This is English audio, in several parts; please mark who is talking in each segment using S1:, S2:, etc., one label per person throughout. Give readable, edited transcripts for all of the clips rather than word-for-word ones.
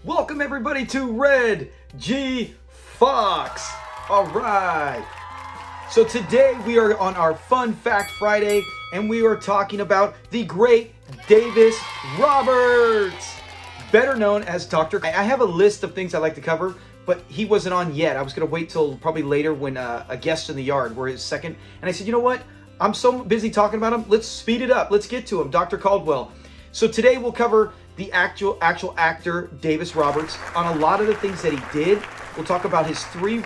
S1: Welcome everybody to Red G Fox. All right. So today we are on our Fun Fact Friday and we are talking about the great Davis Roberts, better known as Dr. I have a list of things I like to cover, but he wasn't on yet. I was going to wait till probably later when A Guest in the Yard were his second. And I said, you know what? I'm so busy talking about him. Let's speed it up. Let's get to him, Dr. Caldwell. So today we'll cover the actual actor, Davis Roberts, on a lot of the things that he did. We'll talk about his 3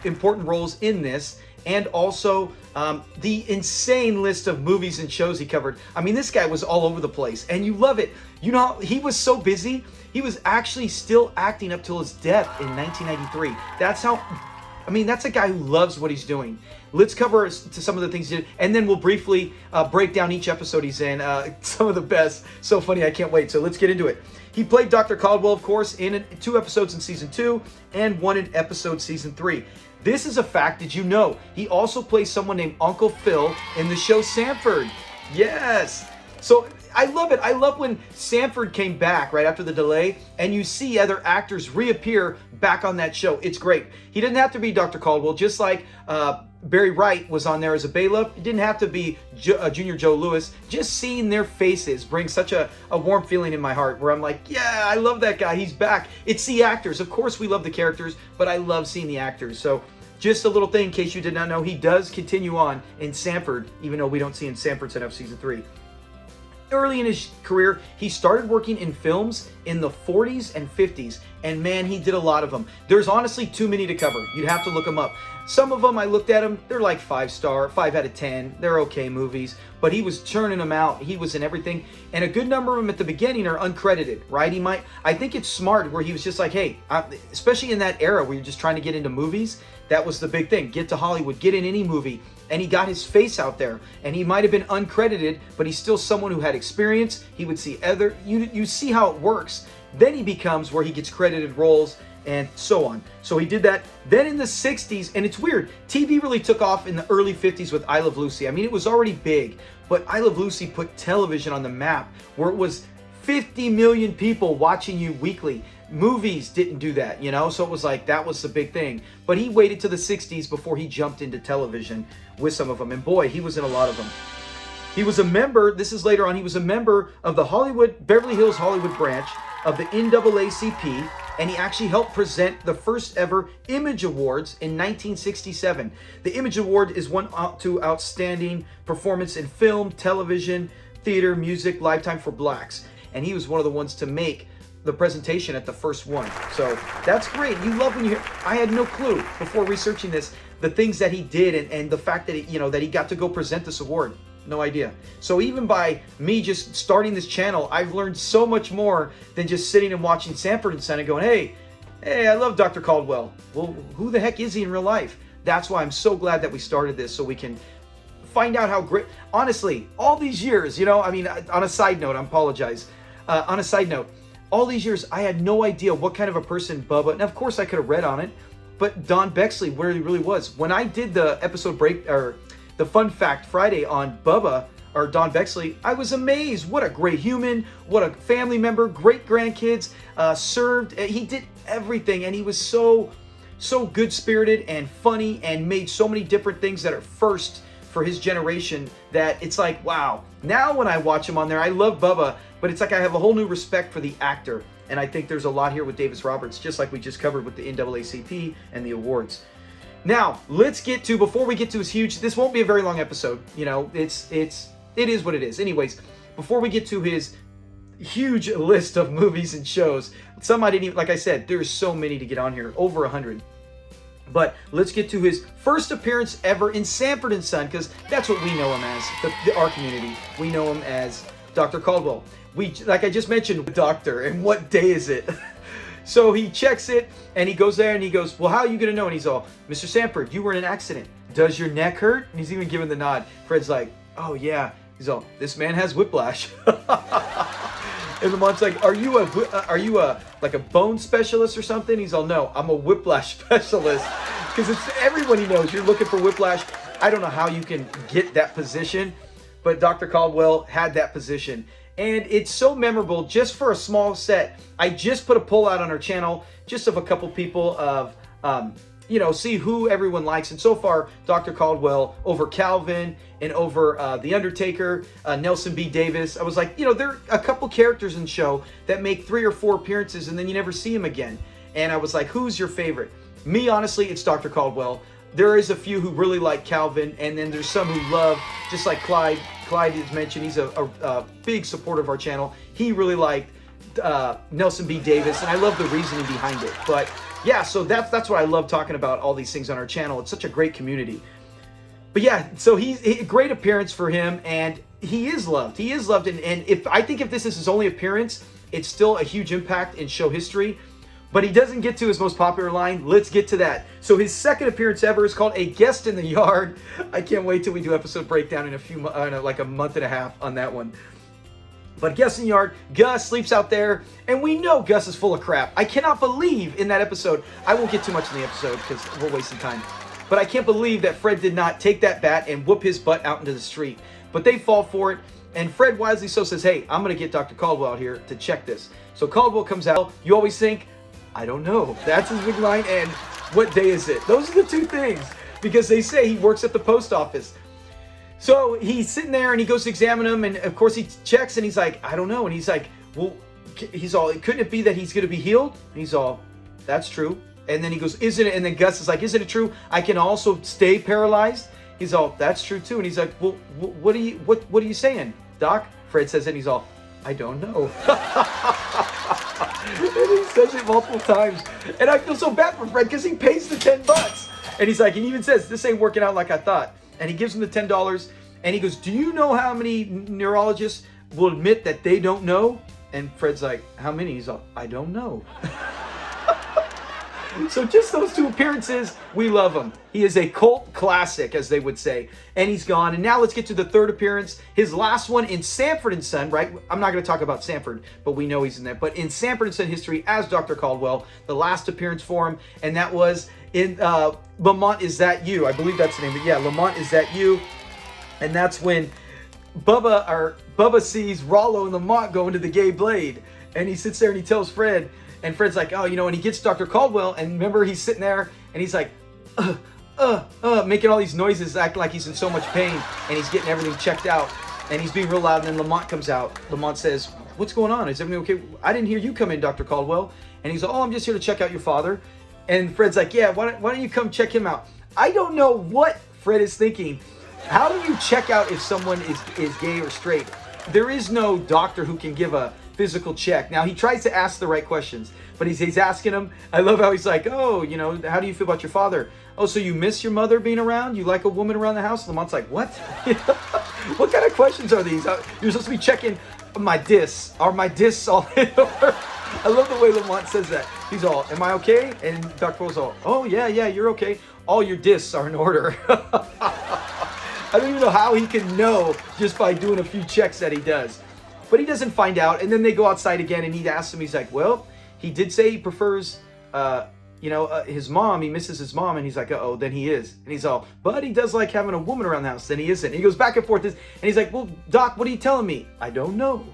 S1: important roles in this, and also the insane list of movies and shows he covered. I mean, this guy was all over the place, and you love it. You know, he was so busy, he was actually still acting up till his death in 1993. That's how, I mean, that's a guy who loves what he's doing. Let's cover to some of the things he did, and then we'll briefly break down each episode he's in. Some of the best. So funny, I can't wait. So let's get into it. He played Dr. Caldwell, of course, in 2 episodes in season 2 and 1 in episode season 3. This is a fact. Did you know he also plays someone named Uncle Phil in the show Sanford? Yes. So I love it. I love when Sanford came back right after the delay and you see other actors reappear back on that show. It's great. He didn't have to be Dr. Caldwell, just like Barry Wright was on there as a bailiff. It didn't have to be Junior Joe Lewis. Just seeing their faces brings such a warm feeling in my heart where I'm like, yeah, I love that guy. He's back. It's the actors. Of course, we love the characters, but I love seeing the actors. So just a little thing in case you did not know, he does continue on in Sanford, even though we don't see in Sanford set up season 3. Early in his career, he started working in films in the 40s and 50s, and man, he did a lot of them. There's honestly too many to cover. You'd have to look them up. Some of them, I looked at them, they're like 5-star, 5 out of 10. They're okay movies, but he was churning them out. He was in everything, and a good number of them at the beginning are uncredited, right? I think it's smart where he was just like, hey, especially in that era where you're just trying to get into movies, that was the big thing. Get to Hollywood, get in any movie. And he got his face out there, and he might have been uncredited, but he's still someone who had experience. He would see you see how it works. Then he becomes where he gets credited roles and so on. So he did that. Then in the 60s, and it's weird, TV really took off in the early 50s with I Love Lucy. I mean, it was already big, but I Love Lucy put television on the map where it was 50 million people watching you weekly. Movies didn't do that, you know, so it was like that was the big thing. But he waited to the 60s before he jumped into television with some of them, and boy, he was in a lot of them. He was a member, this is later on, he was a member of the Beverly Hills Hollywood branch of the NAACP, and he actually helped present the first ever Image Awards in 1967. The Image Award is one to outstanding performance in film, television, theater, music, lifetime for blacks, and he was one of the ones to make the presentation at the first one. So that's great. You love when you hear, I had no clue before researching this, the things that he did and the fact that that he got to go present this award. No idea. So even by me just starting this channel, I've learned so much more than just sitting and watching Sanford and Son and going, hey, I love Dr. Caldwell. Well, who the heck is he in real life? That's why I'm so glad that we started this, so we can find out how great, honestly, all these years, I mean, on a side note, I apologize. On a side note, all these years, I had no idea what kind of a person Bubba, and of course I could have read on it, but Don Bexley, where he really was. When I did the episode break, or the Fun Fact Friday on Bubba, or Don Bexley, I was amazed. What a great human, what a family member, great grandkids, served, he did everything, and he was so good-spirited and funny, and made so many different things that are first for his generation, that it's like, wow. Now when I watch him on there, I love Bubba, but it's like I have a whole new respect for the actor. And I think there's a lot here with Davis Roberts, just like we just covered with the NAACP and the awards. Now, let's get to, before we get to his huge, this won't be a very long episode. It is what it is. Anyways, before we get to his huge list of movies and shows, some I didn't even, like I said, there's so many to get on here, over 100. But let's get to his first appearance ever in Sanford and Son, because that's what we know him as, our community. We know him as Dr. Caldwell. Like I just mentioned, doctor, and what day is it? So he checks it, and he goes there, and he goes, well, how are you going to know? And he's all, Mr. Sanford, you were in an accident. Does your neck hurt? And he's even giving the nod. Fred's like, oh, yeah. He's all, this man has whiplash. And the mom's like, are you like a bone specialist or something? He's all, no, I'm a whiplash specialist. Because it's everyone he knows. You're looking for whiplash. I don't know how you can get that position, but Dr. Caldwell had that position. And it's so memorable just for a small set. I just put a poll out on our channel just of a couple people of, see who everyone likes. And so far, Dr. Caldwell over Calvin and over The Undertaker, Nelson B. Davis. I was like, there are a couple characters in the show that make 3 or 4 appearances and then you never see him again. And I was like, who's your favorite? Me, honestly, it's Dr. Caldwell. There is a few who really like Calvin, and then there's some who love, just like Clyde. Clyde is mentioned. He's a big supporter of our channel. He really liked Nelson B. Davis, and I love the reasoning behind it. But yeah, so that's what I love talking about all these things on our channel. It's such a great community. But yeah, so he's a great appearance for him, and he is loved. He is loved, and I think if this is his only appearance, it's still a huge impact in show history. But he doesn't get to his most popular line. Let's get to that. So his second appearance ever is called A Guest in the Yard. I can't wait till we do episode breakdown in like a month and a half on that one. But Guest in the Yard, Gus sleeps out there, and we know Gus is full of crap. I cannot believe in that episode, I won't get too much in the episode because we're wasting time, but I can't believe that Fred did not take that bat and whoop his butt out into the street. But they fall for it, and Fred wisely so says, hey, I'm going to get Dr. Caldwell out here to check this. So Caldwell comes out. You always think, I don't know. That's his big line. And what day is it? Those are the two things, because they say he works at the post office. So he's sitting there and he goes to examine him, and of course he checks and he's like, I don't know. And he's like, well, couldn't it be that he's going to be healed? And he's all, that's true. And then he goes, isn't it? And then Gus is like, isn't it true I can also stay paralyzed? He's all, that's true too. And he's like, well, what are you saying, Doc? Fred says it, and he's all, I don't know. And he says it multiple times. And I feel so bad for Fred because he pays the $10. And he's like, and he even says, this ain't working out like I thought. And he gives him the $10. And he goes, do you know how many neurologists will admit that they don't know? And Fred's like, how many? He's like, I don't know. So just those two appearances, we love him. He is a cult classic, as they would say. And he's gone. And now let's get to the third appearance. His last one in Sanford and Son, right? I'm not going to talk about Sanford, but we know he's in that. But in Sanford and Son history as Dr. Caldwell, the last appearance for him. And that was in Lamont, Is That You? I believe that's the name. But yeah, Lamont, Is That You? And that's when Bubba sees Rollo and Lamont go into the gay blade. And he sits there and he tells Fred, and Fred's like, oh, and he gets Dr. Caldwell, and remember, he's sitting there, and he's like, making all these noises, acting like he's in so much pain, and he's getting everything checked out, and he's being real loud, and then Lamont comes out. Lamont says, what's going on? Is everything okay? I didn't hear you come in, Dr. Caldwell. And he's like, oh, I'm just here to check out your father. And Fred's like, yeah, why don't you come check him out? I don't know what Fred is thinking. How do you check out if someone is gay or straight? There is no doctor who can give a physical check. Now, he tries to ask the right questions, but he's asking him. I love how he's like, oh, how do you feel about your father? Oh, so you miss your mother being around? You like a woman around the house? Lamont's like, what? What kind of questions are these? You're supposed to be checking my discs. Are my discs all in order? I love the way Lamont says that. He's all, am I okay? And Dr. Poe's all, oh, yeah, you're okay. All your discs are in order. I don't even know how he can know just by doing a few checks that he does. But he doesn't find out, and then they go outside again, and he asks him, he's like, well, he did say he prefers, his mom, he misses his mom, and he's like, uh-oh, then he is. And he's all, but he does like having a woman around the house, then he isn't. And he goes back and forth, and he's like, well, Doc, what are you telling me? I don't know.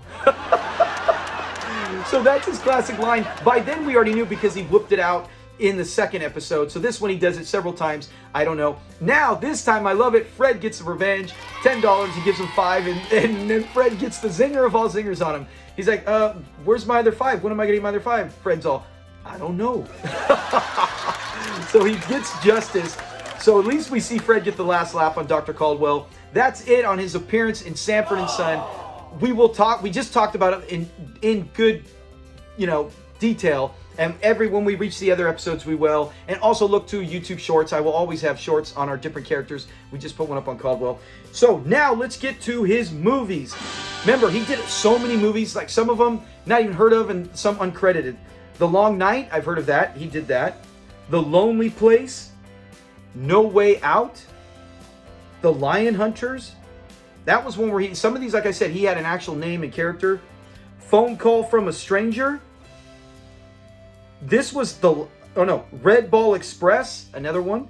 S1: So that's his classic line. By then, we already knew because he whooped it out in the second episode. So this one, he does it several times. I don't know. Now, this time, I love it. Fred gets the revenge. $10. He gives him $5. And then Fred gets the zinger of all zingers on him. He's like, where's my other $5? When am I getting my other $5? Fred's all, I don't know. So he gets justice. So at least we see Fred get the last laugh on Dr. Caldwell. That's it on his appearance in Sanford and Son. We just talked about it in good, detail. And when we reach the other episodes, we will. And also look to YouTube Shorts. I will always have shorts on our different characters. We just put one up on Caldwell. So now let's get to his movies. Remember, he did so many movies, like some of them not even heard of and some uncredited. The Long Night, I've heard of that. He did that. The Lonely Place. No Way Out. The Lion Hunters. That was one where some of these, like I said, he had an actual name and character. Phone Call from a Stranger. This was Red Ball Express, another one.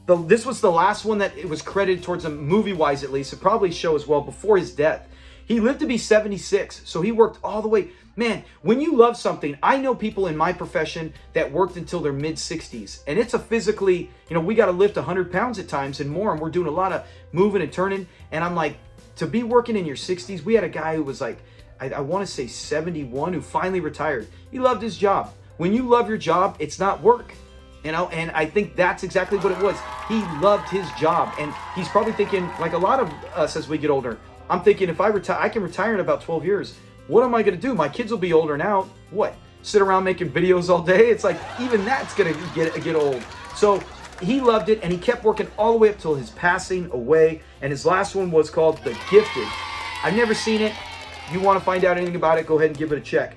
S1: This was the last one that it was credited towards him, movie-wise at least. It probably show as well before his death. He lived to be 76, so he worked all the way. Man, when you love something, I know people in my profession that worked until their mid-60s, and it's a physically, we got to lift 100 pounds at times and more, and we're doing a lot of moving and turning, and I'm like, to be working in your 60s, we had a guy who was like, I want to say 71, who finally retired. He loved his job. When you love your job, it's not work. And I think that's exactly what it was. He loved his job, and he's probably thinking, like a lot of us as we get older, I'm thinking, if I retire, I can retire in about 12 years. What am I going to do? My kids will be older now. What? Sit around making videos all day? It's like, even that's going to get old. So he loved it, and he kept working all the way up till his passing away. And his last one was called The Gifted. I've never seen it. You want to find out anything about it, go ahead and give it a check.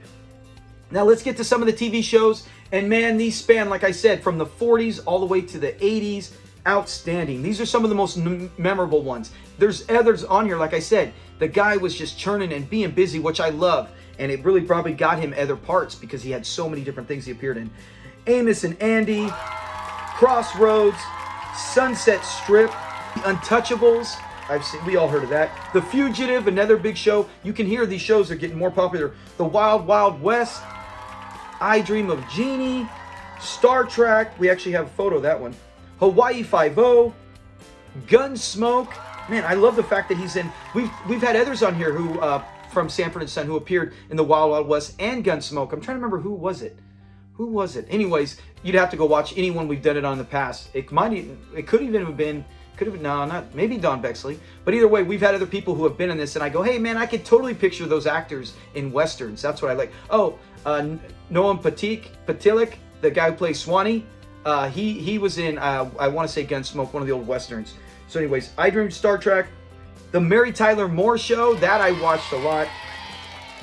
S1: Now let's get to some of the TV shows. And man, these span, like I said, from the 40s all the way to the 80s. Outstanding. These are some of the most memorable ones. There's others on here, like I said. The guy was just churning and being busy, which I love. And it really probably got him other parts because he had so many different things he appeared in. Amos and Andy, Crossroads, Sunset Strip, The Untouchables. We all heard of that. The Fugitive, another big show. You can hear these shows are getting more popular. The Wild Wild West, I Dream of Jeannie, Star Trek. We actually have a photo of that one. Hawaii Five-0, Gunsmoke. Man, I love the fact that he's in. We've had others on here who from Sanford and Son who appeared in the Wild Wild West and Gunsmoke. I'm trying to remember who was it. Who was it? Anyways, you'd have to go watch anyone we've done it on in the past. It could even have been. No, not maybe Don Bexley, but either way, we've had other people who have been in this, and I go, hey man, I could totally picture those actors in westerns. That's what I like. Oh, Noam Patilik, the guy who plays Swanee, he was in I want to say Gunsmoke, one of the old westerns. So anyways, I Dream Star Trek, the Mary Tyler Moore Show, that I watched a lot.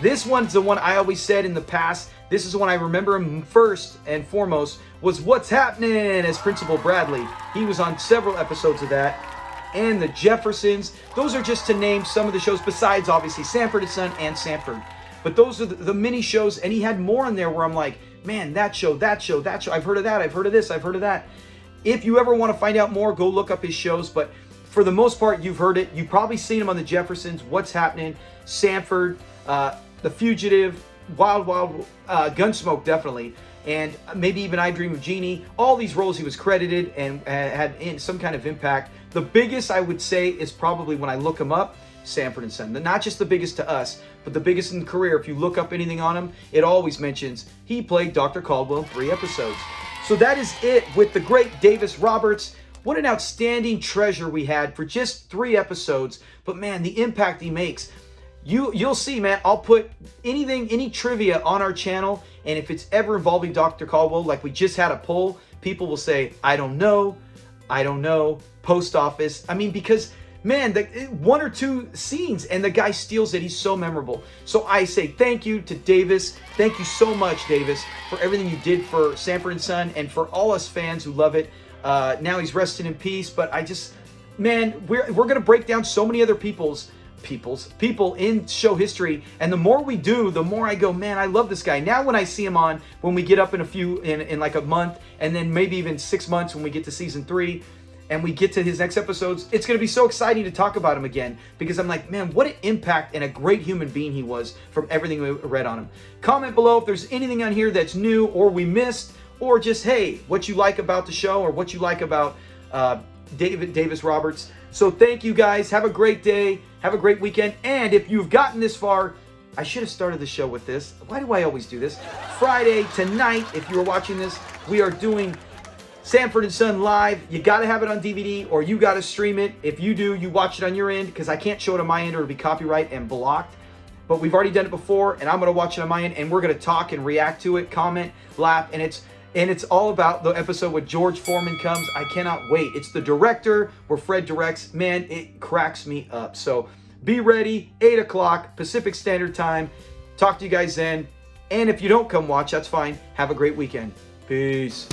S1: This one's the one I always said in the past. This is the one I remember him first and foremost was What's Happening as Principal Bradley. He was on several episodes of that. And the Jeffersons. Those are just to name some of the shows besides obviously Sanford and Son and Sanford. But those are the mini shows, and he had more in there where I'm like, man, that show. I've heard of that. I've heard of this. I've heard of that. If you ever want to find out more, go look up his shows. But for the most part, you've heard it. You've probably seen him on the Jeffersons, What's Happening, Sanford, The Fugitive, Wild Wild, Gunsmoke definitely, and maybe even I Dream of Jeannie. All these roles he was credited and had some kind of impact. The biggest I would say is probably when I look him up, Sanford and Son. Not just the biggest to us, but the biggest in career. If you look up anything on him, it always mentions he played Dr. Caldwell in 3 episodes. So that is it with the great Davis Roberts. What an outstanding treasure we had for just 3 episodes. But man, the impact he makes. You'll see, man. I'll put any trivia on our channel, and if it's ever involving Dr. Caldwell, like we just had a poll, people will say, I don't know, post office. I mean, because, man, 1 or 2 scenes, and the guy steals it. He's so memorable. So I say thank you to Davis. Thank you so much, Davis, for everything you did for Sanford and Son, and for all us fans who love it. Now he's resting in peace, but man, we're going to break down so many other people in show history, and the more we do, the more I go, man, I love this guy. Now when I see him on, when we get up in like a month, and then maybe even 6 months when we get to season 3 and we get to his next episodes, it's going to be so exciting to talk about him again, because I'm like, man, what an impact and a great human being he was from everything we read on him. Comment below if there's anything on here that's new or we missed, or just, hey, what you like about the show, or what you like about Davis Roberts. So thank you guys. Have a great day. Have a great weekend. And if you've gotten this far, I should have started the show with this. Why do I always do this? Friday tonight, if you are watching this, we are doing Sanford and Son live. You got to have it on DVD, or you got to stream it. If you do, you watch it on your end, because I can't show it on my end or it'll be copyright and blocked. But we've already done it before, and I'm going to watch it on my end, and we're going to talk and react to it, comment, laugh, and it's all about the episode where George Foreman comes. I cannot wait. It's the director where Fred directs. Man, it cracks me up. So be ready, 8 o'clock Pacific Standard Time. Talk to you guys then. And if you don't come watch, that's fine. Have a great weekend. Peace.